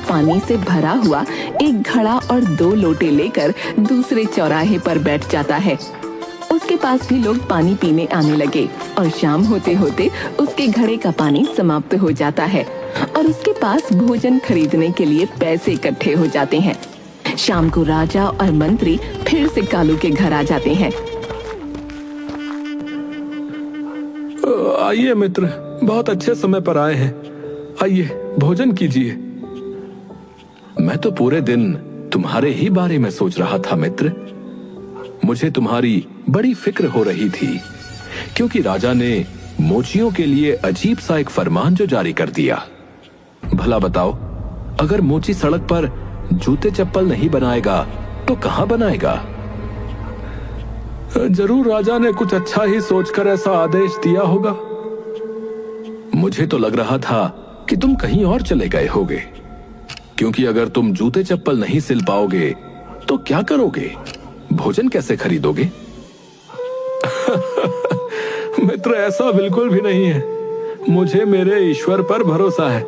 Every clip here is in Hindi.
पानी से भरा हुआ एक घड़ा और 2 लोटे लेकर दूसरे चौराहे पर बैठ जाता है। उसके पास भी लोग पानी पीने आने लगे और शाम होते होते उसके घड़े का पानी समाप्त हो जाता है और उसके पास भोजन खरीदने के लिए पैसे इकट्ठे हो जाते हैं। शाम को राजा और मंत्री फिर से कालू के घर आ जाते हैं। आइए मित्र, बहुत अच्छे समय पर आए हैं। आइए भोजन कीजिए। मैं तो पूरे दिन तुम्हारे ही बारे में सोच रहा था मित्र। मुझे तुम्हारी बड़ी फिक्र हो रही थी क्योंकि राजा ने मोचियों के लिए अजीब सा एक फरमान जो जारी कर दिया। भला बताओ, अगर मोची सड़क पर जूते चप्पल नहीं बनाएगा तो कहां बनाएगा? जरूर राजा ने कुछ अच्छा ही सोचकर ऐसा आदेश दिया होगा। मुझे तो लग रहा था कि तुम कहीं और चले गए होगे, क्योंकि अगर तुम जूते चप्पल नहीं सिल पाओगे तो क्या करोगे? भोजन कैसे खरीदोगे? मित्र, ऐसा बिल्कुल भी नहीं है। मुझे मेरे ईश्वर पर भरोसा है।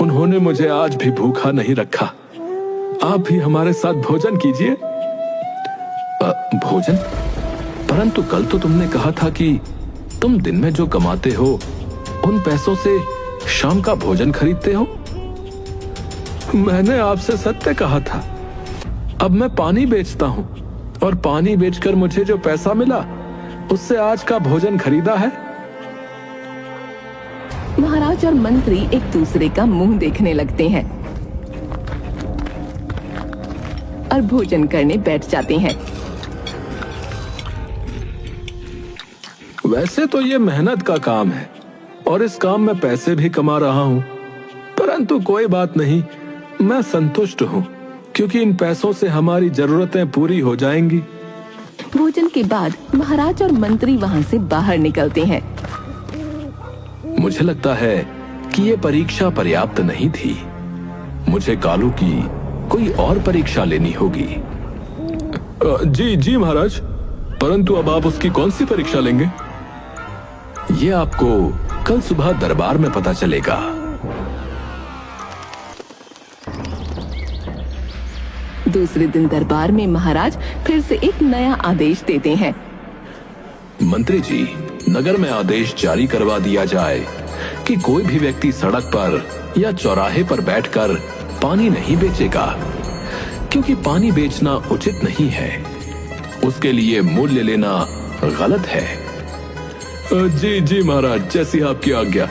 उन्होंने मुझे आज भी भूखा नहीं रखा। आप भी हमारे साथ भोजन कीजिए। भोजन? परंतु कल तो तुमने कहा था कि तुम दिन में जो कमाते हो उन पैसों से शाम का भोजन खरीदते हो। मैंने आपसे सत्य कहा था। अब मैं पानी बेचता हूं और पानी बेचकर मुझे जो पैसा मिला उससे आज का भोजन खरीदा है। महाराज और मंत्री एक दूसरे का मुंह देखने लगते हैं और भोजन करने बैठ जाते हैं। वैसे तो ये मेहनत का काम है और इस काम में पैसे भी कमा रहा हूं, परंतु कोई बात नहीं, मैं संतुष्ट हूं क्योंकि इन पैसों से हमारी जरूरतें पूरी हो जाएंगी। भोजन के बाद महाराज और मंत्री वहां से बाहर निकलते हैं। मुझे लगता है कि ये परीक्षा पर्याप्त नहीं थी। मुझे कालू की कोई और परीक्षा लेनी होगी। जी जी महाराज, परंतु अब आप उसकी कौन सी परीक्षा लेंगे? ये आपको कल सुबह दरबार में पता चलेगा। दूसरे दिन दरबार में महाराज फिर से एक नया आदेश देते हैं। मंत्री जी, नगर में आदेश जारी करवा दिया जाए कि कोई भी व्यक्ति सड़क पर या चौराहे पर बैठकर पानी नहीं बेचेगा, क्योंकि पानी बेचना उचित नहीं है। उसके लिए मूल्य लेना गलत है। जी जी महाराज, जैसी आपकी आज्ञा।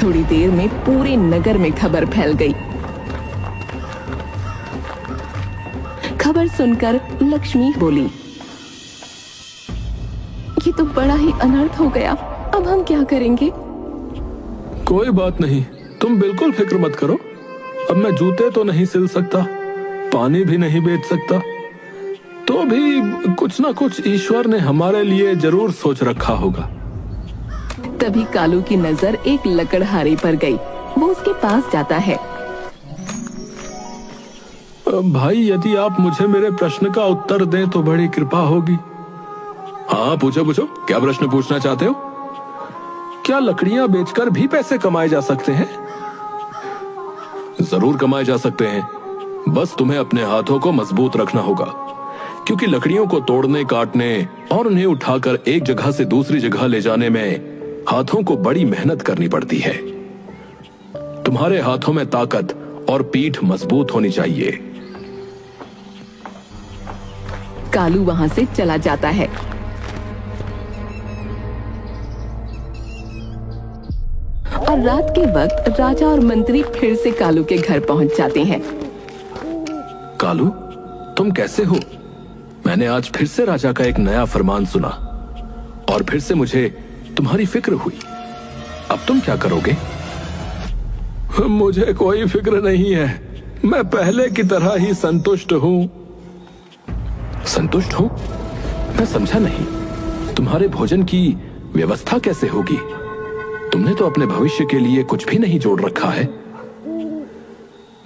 थोड़ी देर में पूरे नगर में खबर फैल गई। खबर सुनकर लक्ष्मी बोली, ये तो बड़ा ही अनर्थ हो गया। अब हम क्या करेंगे? कोई बात नहीं, तुम बिल्कुल फिक्र मत करो। अब मैं जूते तो नहीं सिल सकता, पानी भी नहीं बेच सकता, तो भी कुछ ना कुछ ईश्वर ने हमारे लिए जरूर सोच रखा होगा। तभी कालू की नजर एक लकड़हारे पर गई। वो उसके पास जाता है। भाई, यदि आप मुझे मेरे प्रश्न का उत्तर दें तो बड़ी कृपा होगी। हाँ, पूछो पूछो, क्या प्रश्न पूछना चाहते हो? क्या लकड़ियां बेचकर भी पैसे कमाए जा सकते हैं? जरूर कमाए जा सकते हैं, बस तुम्हें अपने हाथों को मजबूत रखना होगा, क्योंकि लकड़ियों को तोड़ने, काटने और उन्हें उठाकर एक जगह से दूसरी जगह ले जाने में हाथों को बड़ी मेहनत करनी पड़ती है। तुम्हारे हाथों में ताकत और पीठ मजबूत होनी चाहिए। कालू वहां से चला जाता है। और रात के वक्त राजा और मंत्री फिर से कालू के घर पहुंच जाते हैं। कालू, तुम कैसे हो? मैंने आज फिर से राजा का एक नया फरमान सुना और फिर से मुझे तुम्हारी फिक्र हुई। अब तुम क्या करोगे? मुझे कोई फिक्र नहीं है, मैं पहले की तरह ही संतुष्ट हूं। संतुष्ट हो? मैं समझा नहीं। तुम्हारे भोजन की व्यवस्था कैसे होगी? तुमने तो अपने भविष्य के लिए कुछ भी नहीं जोड़ रखा है।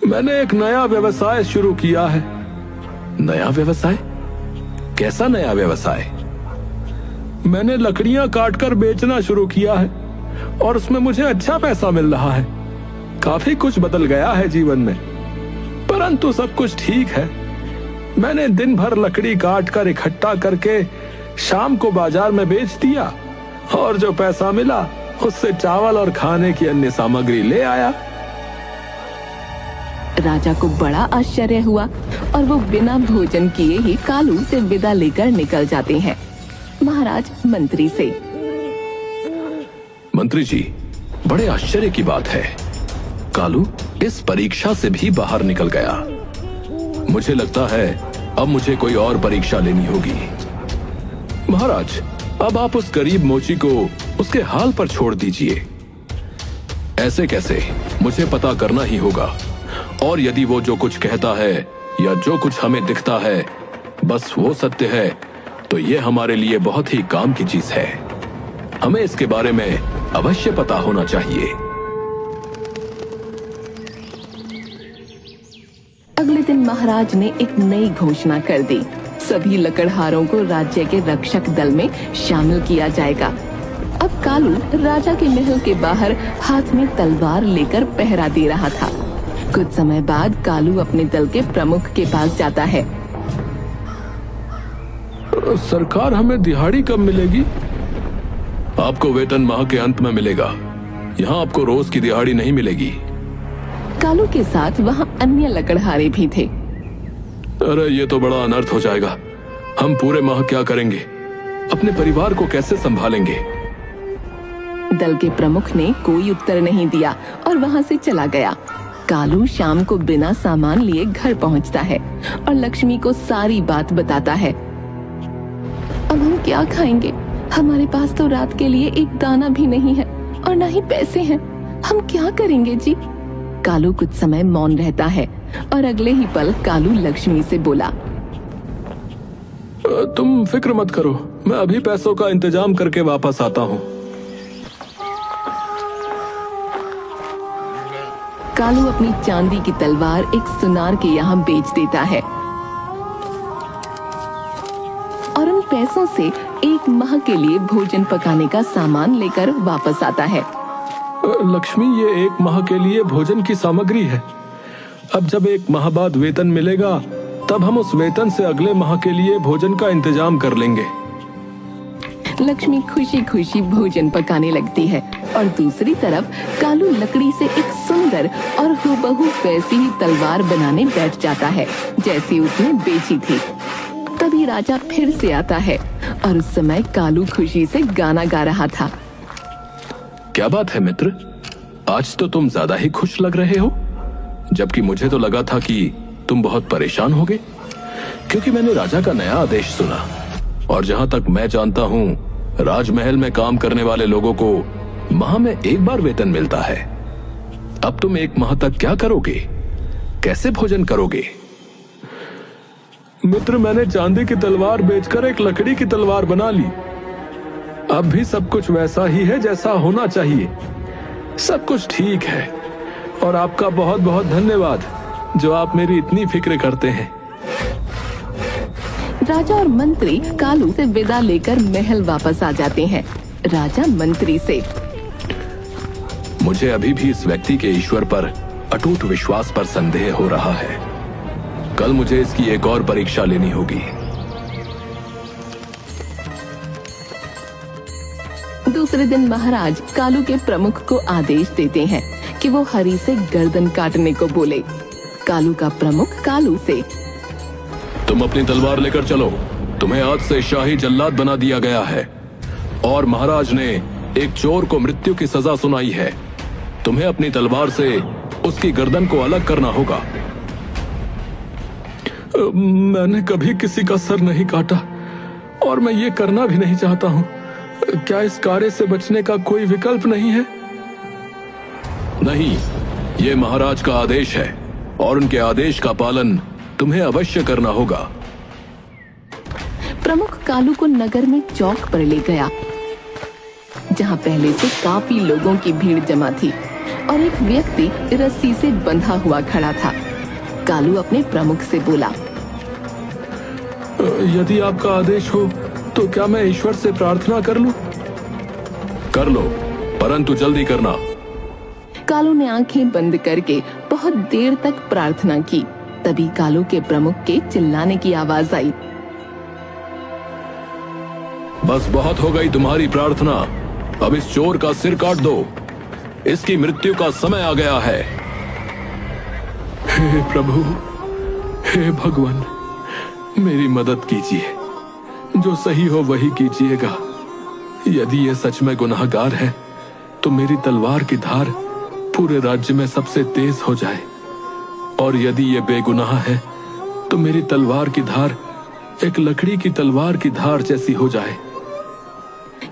मैंने एक नया व्यवसाय शुरू किया है। नया व्यवसाय? कैसा नया व्यवसाय? मैंने लकड़ियां काटकर बेचना शुरू किया है और उसमें मुझे अच्छा पैसा मिल रहा है। काफी कुछ बदल गया है जीवन में, परंतु सब कुछ ठीक है। मैंने दिन भर लकड़ी काट कर इकट्ठा करके शाम को बाजार में बेच दिया और जो पैसा मिला उससे चावल और खाने की अन्य सामग्री ले आया। राजा को बड़ा आश्चर्य हुआ और वो बिना भोजन किए ही कालू से विदा लेकर निकल जाते हैं। महाराज मंत्री से, मंत्री जी, बड़े आश्चर्य की बात है, कालू इस परीक्षा से भी बाहर निकल गया। मुझे लगता है अब मुझे कोई और परीक्षा लेनी होगी। महाराज, अब आप उस गरीब मोची को उसके हाल पर छोड़ दीजिए। ऐसे कैसे, मुझे पता करना ही होगा, और यदि वो जो कुछ कहता है या जो कुछ हमें दिखता है बस वो सत्य है, तो ये हमारे लिए बहुत ही काम की चीज है। हमें इसके बारे में अवश्य पता होना चाहिए। अगले दिन महाराज ने एक नई घोषणा कर दी। सभी लकड़हारों को राज्य के रक्षक दल में शामिल किया जाएगा। अब कालू राजा के महल के बाहर हाथ में तलवार लेकर पहरा दे रहा था। कुछ समय बाद कालू अपने दल के प्रमुख के पास जाता है। सरकार, हमें दिहाड़ी कब मिलेगी? आपको वेतन माह के अंत में मिलेगा। यहाँ आपको रोज की दिहाड़ी नहीं मिलेगी। कालू के साथ वहाँ अन्य लकड़हारे भी थे। अरे ये तो बड़ा अनर्थ हो जाएगा। हम पूरे माह क्या करेंगे? अपने परिवार को कैसे संभालेंगे? दल के प्रमुख ने कोई उत्तर नहीं दिया और वहाँ से चला गया। कालू शाम को बिना सामान लिए घर पहुँचता है और लक्ष्मी को सारी बात बताता है। अब हम क्या खाएंगे? हमारे पास तो रात के लिए एक दाना भी नहीं है और न ही पैसे हैं। हम क्या करेंगे जी? कालू कुछ समय मौन रहता है और अगले ही पल कालू लक्ष्मी से बोला, तुम फिक्र मत करो, मैं अभी पैसों का इंतजाम करके वापस आता हूँ। कालू अपनी चांदी की तलवार एक सुनार के यहाँ बेच देता है और उन पैसों से एक माह के लिए भोजन पकाने का सामान लेकर वापस आता है। लक्ष्मी, ये एक माह के लिए भोजन की सामग्री है। अब जब एक माह बाद वेतन मिलेगा तब हम उस वेतन से अगले माह के लिए भोजन का इंतजाम कर लेंगे। लक्ष्मी खुशी खुशी भोजन पकाने लगती है और दूसरी तरफ कालू लकड़ी से एक सुंदर और हूबहू वैसी ही तलवार बनाने बैठ जाता है जैसी उसने बेची थी। तभी राजा फिर से आता है और उस समय कालू खुशी से गाना गा रहा था। क्या बात है मित्र, आज तो तुम ज्यादा ही खुश लग रहे हो, जबकि मुझे तो लगा था कि तुम बहुत परेशान होगे, क्योंकि मैंने राजा का नया आदेश सुना और जहां तक मैं जानता हूं राजमहल में काम करने वाले लोगों को माह में एक बार वेतन मिलता है। अब तुम एक माह तक क्या करोगे? कैसे भोजन करोगे? मित्र, मैंने चांदी की तलवार बेचकर एक लकड़ी की तलवार बना ली। अब भी सब कुछ वैसा ही है जैसा होना चाहिए। सब कुछ ठीक है और आपका बहुत बहुत धन्यवाद जो आप मेरी इतनी फिक्र करते हैं। राजा और मंत्री कालू से विदा लेकर महल वापस आ जाते हैं। राजा मंत्री से, मुझे अभी भी इस व्यक्ति के ईश्वर पर अटूट विश्वास पर संदेह हो रहा है। कल मुझे इसकी एक और परीक्षा लेनी होगी। दूसरे दिन महाराज कालू के प्रमुख को आदेश देते हैं कि वो हरी से गर्दन काटने को बोले। कालू का प्रमुख कालू से, तुम अपनी तलवार लेकर चलो, तुम्हें आज से शाही जल्लाद बना दिया गया है और महाराज ने एक चोर को मृत्यु की सजा सुनाई है। तुम्हें अपनी तलवार से उसकी गर्दन को अलग करना होगा। मैंने कभी किसी का सर नहीं काटा और मैं ये करना भी नहीं चाहता हूँ। क्या इस कार्य से बचने का कोई विकल्प नहीं है? नहीं, ये महाराज का आदेश है और उनके आदेश का पालन तुम्हें अवश्य करना होगा। प्रमुख कालू को नगर में चौक पर ले गया जहाँ पहले से काफी लोगों की भीड़ जमा थी और एक व्यक्ति रस्सी से बंधा हुआ खड़ा था। कालू अपने प्रमुख से बोला, यदि आपका आदेश हो तो क्या मैं ईश्वर से प्रार्थना कर लूं? कर लो, परंतु जल्दी करना। कालू ने आंखें बंद करके बहुत देर तक प्रार्थना की। तभी कालू के प्रमुख के चिल्लाने की आवाज आई। बस बहुत हो गई तुम्हारी प्रार्थना, अब इस चोर का सिर काट दो, इसकी मृत्यु का समय आ गया है। हे प्रभु, हे भगवान, मेरी मदद कीजिए, जो सही हो वही कीजिएगा। यदि ये सच में गुनाहगार है तो मेरी तलवार की धार पूरे राज्य में सबसे तेज हो जाए, और यदि ये बेगुनाह है तो मेरी तलवार की धार एक लकड़ी की तलवार की धार जैसी हो जाए।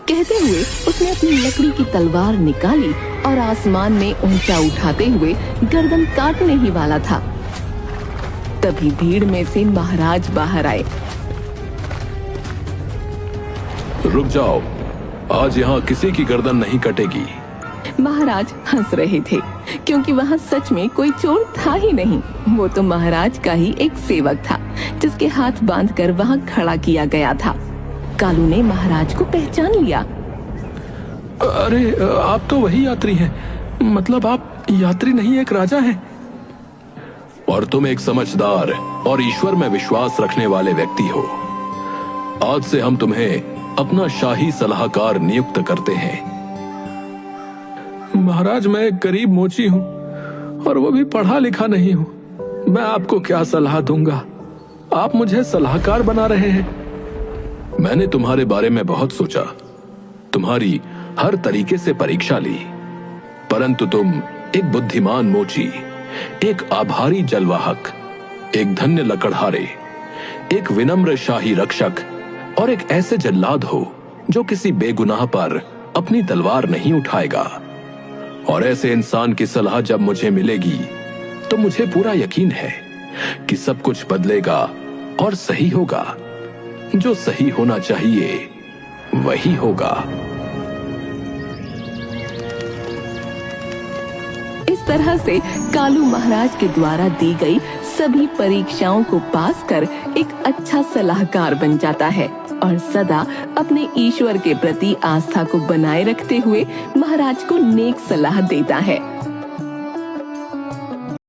कहते हुए उसने अपनी लकड़ी की तलवार निकाली और आसमान में ऊंचा उठाते हुए गर्दन काटने ही वाला था। तभी भीड़ में से महाराज बाहर आए। रुक जाओ, आज यहाँ किसी की गर्दन नहीं कटेगी। महाराज हंस रहे थे, क्योंकि वहाँ सच में कोई चोर था ही नहीं। वो तो महाराज का ही एक सेवक था, जिसके हाथ बांधकर वहाँ खड़ा किया गया था। कालू ने महाराज को पहचान लिया। अरे, आप तो वही यात्री हैं। मतलब आप यात्री नहीं, एक राजा हैं। और तुम एक समझदार और ईश्वर में विश्वास रखने वाले व्यक्ति हो। आज से हम तुम्हें अपना शाही सलाहकार नियुक्त करते हैं। महाराज, मैं एक गरीब मोची हूँ, और वो भी पढ़ा लिखा नहीं हूँ। मैं आपको क्या सलाह दूंगा? आप मुझे सलाहकार बना रहे हैं। मैंने तुम्हारे बारे में बहुत सोचा, तुम्हारी हर तरीके से परीक्षा ली, परंतु तुम एक बुद्धिमान मोची, एक आभारी जलवाहक, एक धन्य लकड़हारे, एक विनम्र शाही रक्षक और एक ऐसे जल्लाद हो जो किसी बेगुनाह पर अपनी तलवार नहीं उठाएगा। और ऐसे इंसान की सलाह जब मुझे मिलेगी तो मुझे पूरा यकीन है कि सब कुछ बदलेगा और सही होगा। जो सही होना चाहिए वही होगा। इस तरह से कालू महाराज के द्वारा दी गई सभी परीक्षाओं को पास कर एक अच्छा सलाहकार बन जाता है और सदा अपने ईश्वर के प्रति आस्था को बनाए रखते हुए महाराज को नेक सलाह देता है।